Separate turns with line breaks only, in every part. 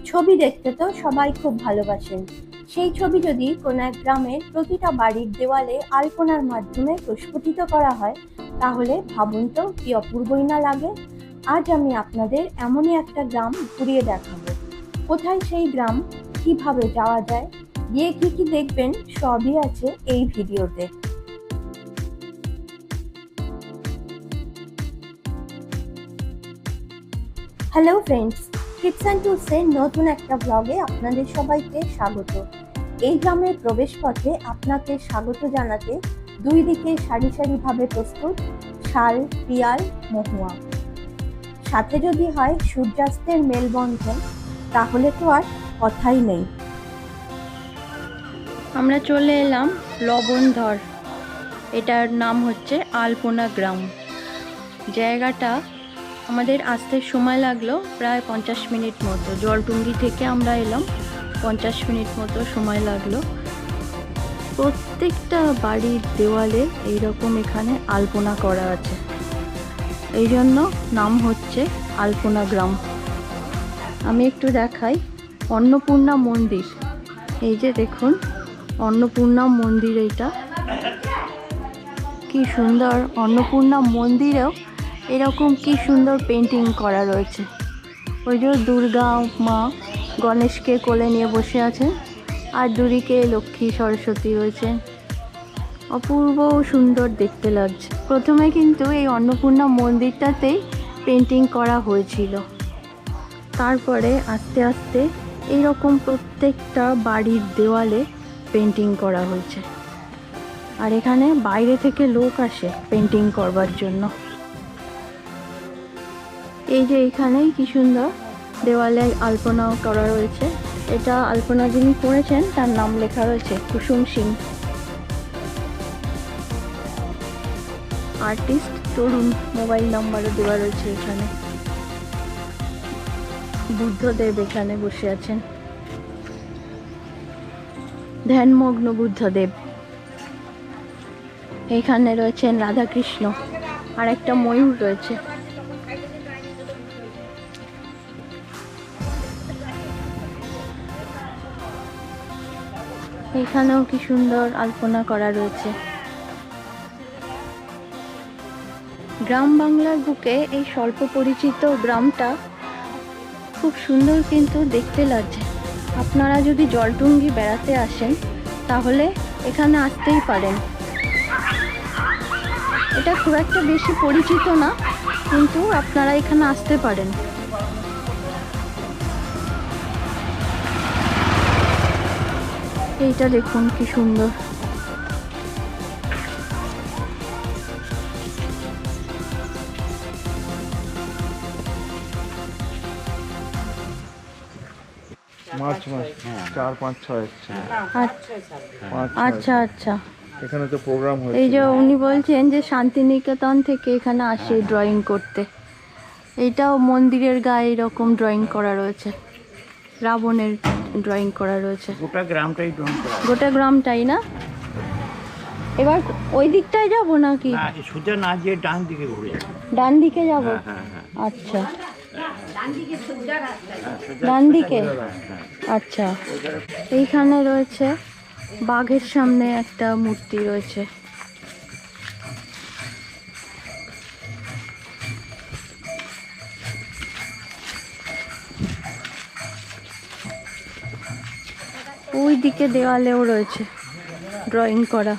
ছবি দেখতে তো সবাই খুব ভালোবাসেন। সেই ছবি যদি কোনো এক গ্রামের প্রতিটা বাড়ির দেওয়ালে আলপনার মাধ্যমে প্রস্ফুটিত করা হয়, তাহলে ভাবুন তো কি অপূর্বই না লাগে। আজ আমি আপনাদের এমনই একটা গ্রাম ঘুরিয়ে দেখাবো। কোথায় সেই গ্রাম, কিভাবে যাওয়া যায়, গিয়ে কি কি দেখবেন, সবই আছে এই ভিডিওতে। হ্যালো ফ্রেন্ডস, টিপস অ্যান্ড টুলসের নতুন একটা ব্লগে আপনাদের সবাইকে স্বাগত। এই গ্রামের প্রবেশ পথে আপনাকে স্বাগত জানাতে দুই দিকে সারি সারিভাবে প্রস্তুত শাল, পিয়াল, মহুয়া। সাথে যদি হয় সূর্যাস্তের মেলবন্ধন, তাহলে তো আর কথাই নেই।
আমরা চলে এলাম লবণধর। এটার নাম হচ্ছে আলপনা গ্রাম। জায়গাটা আমাদের আসতে সময় লাগলো প্রায় 50 মিনিট মতো। জলটুঙ্গি থেকে আমরা এলাম, 50 মিনিট মতো সময় লাগলো। প্রত্যেকটা বাড়ির দেওয়ালে এইরকম এখানে আলপনা করা আছে, এই জন্য নাম হচ্ছে আলপনা গ্রাম। আমি একটু দেখাই অন্নপূর্ণা মন্দির। এই যে দেখুন অন্নপূর্ণা মন্দির, এইটা কি সুন্দর। অন্নপূর্ণা মন্দিরেও এরকম কি সুন্দর পেন্টিং করা রয়েছে। ওই যে দুর্গা মা গণেশকে কোলে নিয়ে বসে আছেন, আর দুদিকে লক্ষ্মী সরস্বতী রয়েছেন। অপূর্ব সুন্দর দেখতে লাগছে। প্রথমে কিন্তু এই অন্নপূর্ণা মন্দিরটাতেই পেন্টিং করা হয়েছিল, তারপরে আস্তে আস্তে এইরকম প্রত্যেকটা বাড়ির দেওয়ালে পেন্টিং করা হয়েছে। আর এখানে বাইরে থেকে লোক আসে পেন্টিং করবার জন্য। এই যে এখানেই কি সুন্দর দেওয়ালে আলপনা করা রয়েছে। এটা আলপনা যিনি করেছেন তার নাম লেখা রয়েছে কুসুম সিং। আর্টিস্ট তরুণ, মোবাইল নাম্বারও দেওয়া রয়েছে এখানে। বুদ্ধদেব এখানে বসে আছেন, ধ্যানমগ্ন বুদ্ধদেব। এখানে রয়েছেন রাধাকৃষ্ণ, আর একটা ময়ূর রয়েছে। এখানেও কি সুন্দর আলপনা করা রয়েছে। গ্রাম বাংলার বুকে এই স্বল্প পরিচিত গ্রামটা খুব সুন্দর কিন্তু দেখতে লাগছে। আপনারা যদি জলটুঙ্গি বেড়াতে আসেন তাহলে এখানে আসতেই পারেন। এটা খুব একটা বেশি পরিচিত না, কিন্তু আপনারা এখানে আসতে পারেন। এইটা দেখুন কি সুন্দর।
মার্চ মাস 4, 5, 6
আচ্ছা আচ্ছা।
এখানে তো প্রোগ্রাম হয়েছে।
এই যে উনি বলছেন যে শান্তিনিকেতন থেকে এখানে আসে ড্রয়িং করতে। এইটাও মন্দিরের গায়ে এরকম ড্রয়িং করা রয়েছে, রাবণের ড্রয়িং করা রয়েছে।
গোটা গ্রামটাই ড্রয়িং করা,
গোটা গ্রামটাই না? এবার ওই দিকটায় যাব নাকি?
না সোজা না যে ডান দিকে ঘুরে যাবে।
ডান দিকে যাব?
হ্যাঁ।
আচ্ছা, ডান দিকে। আচ্ছা, এইখানে রয়েছে বাঘের সামনে একটা মূর্তি রয়েছে। ওই দিকে দেওয়ালেও রয়েছে ড্রয়িং করা।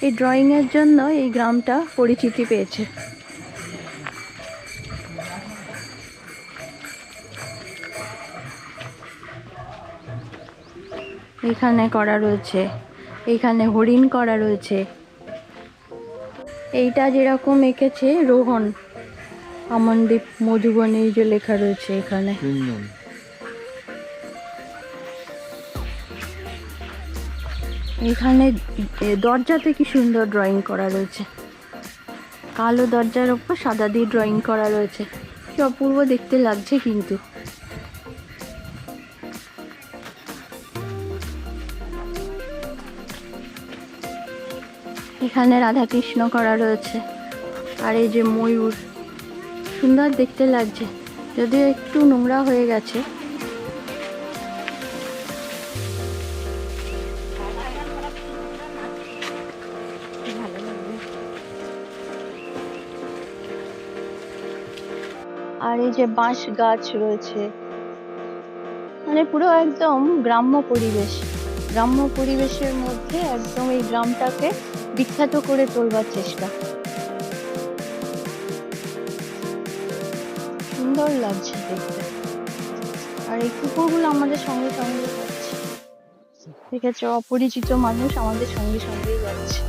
এই ড্রয়িংয়ের জন্য এই গ্রামটা পরিচিতি পেয়েছে। এখানে করা রয়েছে, এখানে হরিণ করা রয়েছে। এইটা যেরকম এঁকেছে রোহন, আমনদীপ মধুবনী যে লেখা রয়েছে এখানে। এখানে দরজাতে কি সুন্দর ড্রয়িং করা রয়েছে। কালো দরজার ওপর সাদা দিয়ে ড্রয়িং করা রয়েছে, কি অপূর্ব দেখতে লাগছে কিন্তু। এখানে রাধাকৃষ্ণ করা রয়েছে, আর এই যে ময়ূর, সুন্দর দেখতে লাগছে। যদিও একটু নোংরা হয়ে গেছে, এই যে বাঁশ গাছ রয়েছে, মানে পুরো একদম গ্রাম্য পরিবেশ। গ্রাম্য পরিবেশের মধ্যে একদম এই গ্রামটাকে বিখ্যাত করে তোলবার চেষ্টা। সুন্দর লাগছে দেখতে। আর এই কুকুরগুলো আমাদের সঙ্গে সঙ্গে যাচ্ছে, ঠিক আছে, অপরিচিত মানুষ আমাদের সঙ্গে সঙ্গেই যাচ্ছে।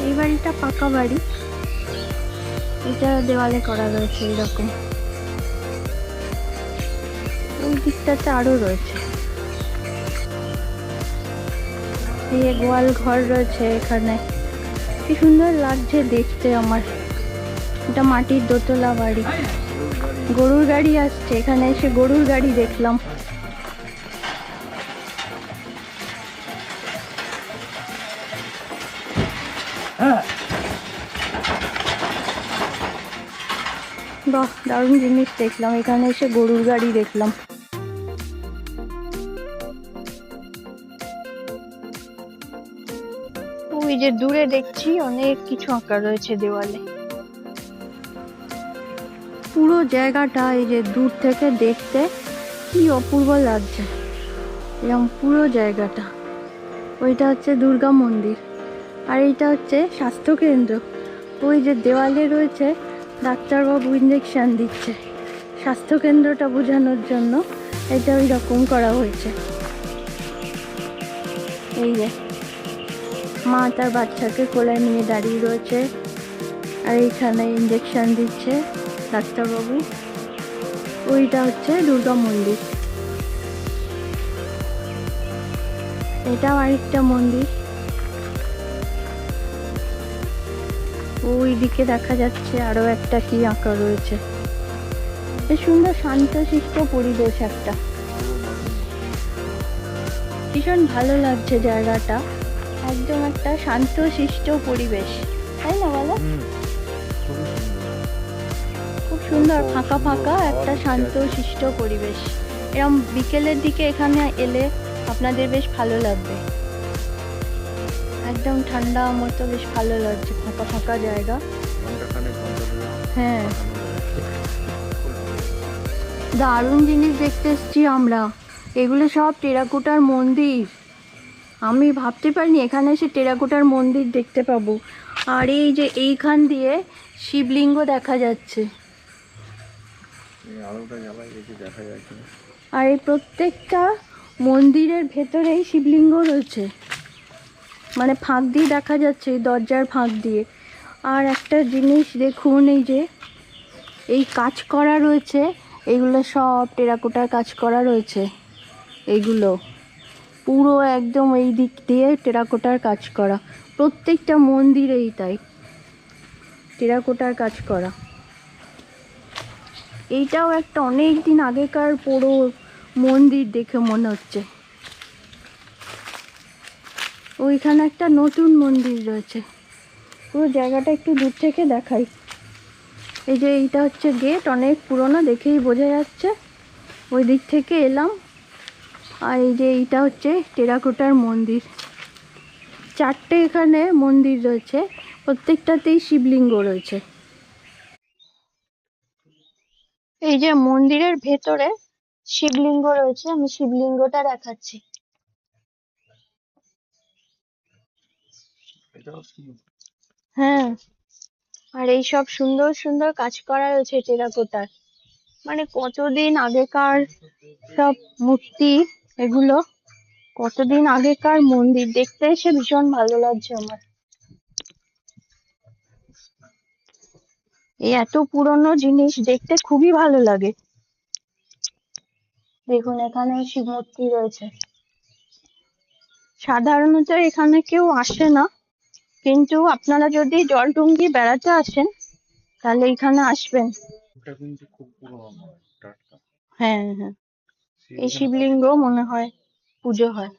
এই বাড়িটা পাকা বাড়ি, এটা দেওয়ালে করা রয়েছে এরকম। ওই দিকটাতে আরো রয়েছে। এই যে গোয়াল ঘর রয়েছে এখানে, কি সুন্দর লাগছে দেখতে আমার। এটা মাটির দোতলা বাড়ি। গরুর গাড়ি আসছে, এখানে এসে গরুর গাড়ি দেখলাম। বাহ, দারুণ জিনিস দেখলাম, এখানে এসে গরুর গাড়ি দেখলাম। ওই যে দূরে দেখছি অনেক কিছু আঁকা রয়েছে দেওয়ালে। পুরো জায়গাটা এই যে দূর থেকে দেখতে কি অপূর্ব লাগছে, এরকম পুরো জায়গাটা। ওইটা হচ্ছে দুর্গা মন্দির, আর এইটা হচ্ছে স্বাস্থ্য কেন্দ্র। ওই যে দেওয়ালে রয়েছে ডাক্তারবাবু ইঞ্জেকশন দিচ্ছে, স্বাস্থ্য কেন্দ্রটা বোঝানোর জন্য এটা ওই রকম করা হয়েছে। এই যে মা তার বাচ্চাকে কোলে নিয়ে দাঁড়িয়ে রয়েছে, আর এইখানে ইঞ্জেকশন দিচ্ছে ডাক্তারবাবু। ওইটা হচ্ছে দুর্গা মন্দির। এটাও আরেকটা মন্দির, ওই দিকে দেখা যাচ্ছে আরো একটা কি আঁকা রয়েছে। বেশ সুন্দর শান্তশিষ্ট পরিবেশ একটা, ভীষণ ভালো লাগছে জায়গাটা। একদম একটা শান্তশিষ্ট পরিবেশ, তাই না বলো? খুব সুন্দর ফাঁকা ফাঁকা একটা শান্তশিষ্ট পরিবেশ। এরকম বিকেলের দিকে এখানে এলে আপনাদের বেশ ভালো লাগবে, একদম ঠান্ডা মতো বেশ ভালো লাগছে, ফাঁকা ফাঁকা জায়গা। হ্যাঁ, দারুণ জিনিস দেখতে এসছি আমরা। এগুলো সব টেরাকোটার মন্দির। আমি ভাবতে পারিনি এখানে এসে টেরাকোটার মন্দির দেখতে পাবো। আর এই যে এইখান দিয়ে শিবলিঙ্গ দেখা যাচ্ছে, আর এই প্রত্যেকটা মন্দিরের ভেতরেই শিবলিঙ্গ রয়েছে, মানে ফাঁক দিয়ে দেখা যাচ্ছে, দরজার ফাঁক দিয়ে। আর একটা জিনিস দেখুন, এই যে এই কাজ করা রয়েছে, এইগুলো সব টেরাকোটার কাজ করা রয়েছে। এইগুলো পুরো একদম এই দিক দিয়ে টেরাকোটার কাজ করা, প্রত্যেকটা মন্দিরেই তাই টেরাকোটার কাজ করা। এইটাও একটা অনেক দিন আগেকার পুরো মন্দির দেখে মনে হচ্ছে। ওইখানে একটা নতুন মন্দির রয়েছে, পুরো জায়গাটা একটু দূর থেকে দেখাই। এই যে এইটা হচ্ছে গেট, অনেক পুরনো দেখেই বোঝা যাচ্ছে। ওই দিক থেকে এলাম। আর এই যে এইটা হচ্ছে টেরাকোটার মন্দির। চারটে এখানে মন্দির রয়েছে, প্রত্যেকটাতেই শিবলিঙ্গ রয়েছে। এই যে মন্দিরের ভেতরে শিবলিঙ্গ রয়েছে, আমি শিবলিঙ্গটা দেখাচ্ছি। হ্যাঁ, আর এই সব সুন্দর সুন্দর কাজ করা রয়েছে টেরাকোটার, মানে কতদিন আগেকার সব মূর্তি এগুলো, কতদিন আগেকার মন্দির। দেখতে এসে ভীষণ ভালো লাগছে আমার। এই এত পুরনো জিনিস দেখতে খুবই ভালো লাগে। দেখুন এখানে শিব মূর্তি রয়েছে। সাধারণত এখানে কেউ আসে না, কিন্তু আপনারা যদি জলডুঙ্গি বেড়াতে আসেন তাহলে এখানে আসবেন। হ্যাঁ হ্যাঁ, এই শিবলিঙ্গ মনে হয় পুজো হয়।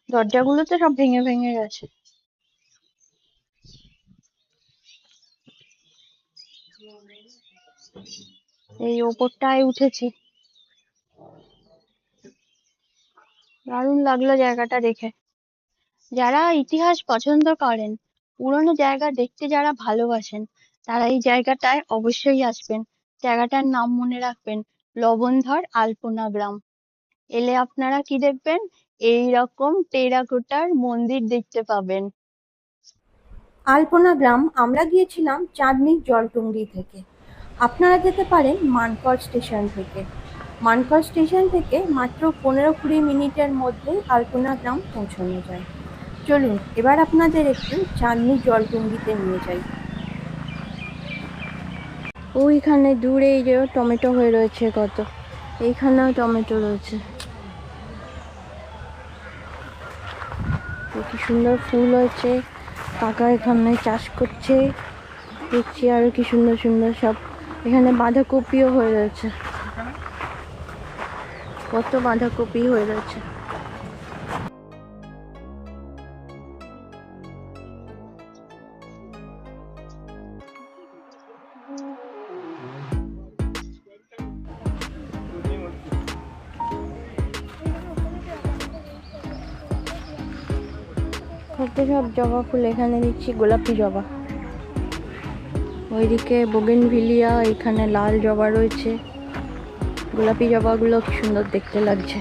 দরজাগুলো তো সব ভেঙে ভেঙে গেছে। এই ওপরটায় উঠেছি, দারুণ লাগলো জায়গাটা দেখে। যারা ইতিহাস পছন্দ করেন, পুরোনো জায়গা দেখতে যারা ভালোবাসেন, তারা এই জায়গাটায় অবশ্যই আসবেন। জায়গাটার নাম মনে রাখবেন, লবণধর আলপনা গ্রাম। এলে আপনারা কি দেখবেন? এইরকম টেরাকোটার মন্দির দেখতে পাবেন।
আলপনা গ্রাম আমরা গিয়েছিলাম চাঁদনির জলটুঙ্গি থেকে। আপনারা যেতে পারেন মানকড় স্টেশন থেকে। মানকড় স্টেশন থেকে মাত্র 15-20 মিনিটের মধ্যেই আলপনা গ্রাম পৌঁছানো যায়। চলুন এবার আপনাদের একটু চাঁদনির জলটুঙ্গিতে নিয়ে যাই।
ওইখানে দূরে এই যে টমেটো হয়ে রয়েছে কত, এইখানেও টমেটো রয়েছে। কি সুন্দর ফুল হয়েছে, কাকা এখানে চাষ করছে দেখছি। আরো কি সুন্দর সুন্দর সব, এখানে বাঁধাকপিও হয়ে রয়েছে, কত বাঁধাকপি হয়ে রয়েছে। কত সব জবা ফুল, এখানে দেখছি গোলাপি জবা, ওইদিকে বোগেনভিলিয়া, এখানে লাল জবা রয়েছে। গোলাপি জবাগুলো কি সুন্দর দেখতে লাগছে।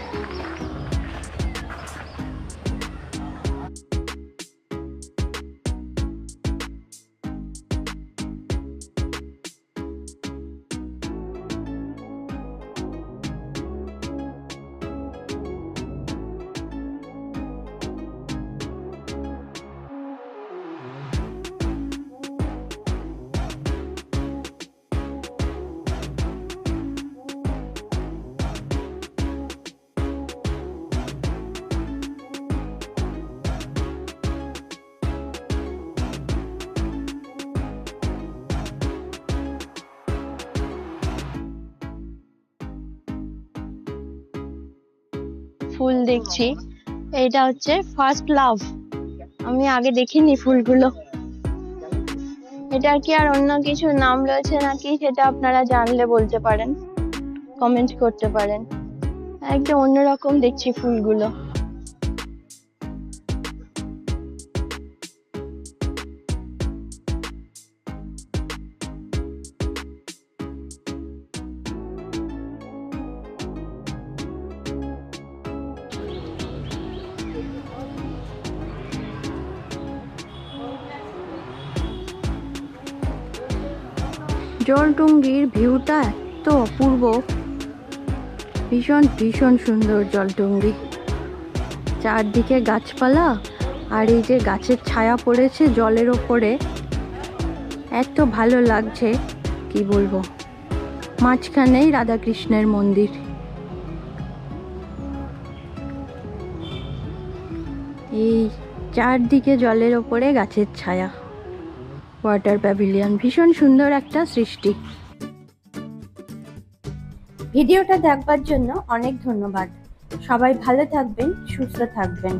ফুল দেখছি, এটা হচ্ছে ফার্স্ট লাভ। আমি আগে দেখিনি ফুলগুলো। এটা কি আর অন্য কিছু নাম রয়েছে নাকি সেটা আপনারা জানলে বলতে পারেন, কমেন্ট করতে পারেন। একদম অন্যরকম দেখছি ফুলগুলো। জলটুঙ্গির ভিউটা এত অপূর্ব, ভীষণ ভীষণ সুন্দর জলটুঙ্গি। চারদিকে গাছপালা, আর এই যে গাছের ছায়া পড়েছে জলের ওপরে, এত ভালো লাগছে কি বলবো। মাঝখানেই রাধাকৃষ্ণের মন্দির। এই চারদিকে জলের ওপরে গাছের ছায়া, ওয়াটার প্যাভিলিয়ন, ভীষণ সুন্দর একটা সৃষ্টি।
ভিডিওটা দেখবার জন্য অনেক ধন্যবাদ। সবাই ভালো থাকবেন, সুস্থ থাকবেন।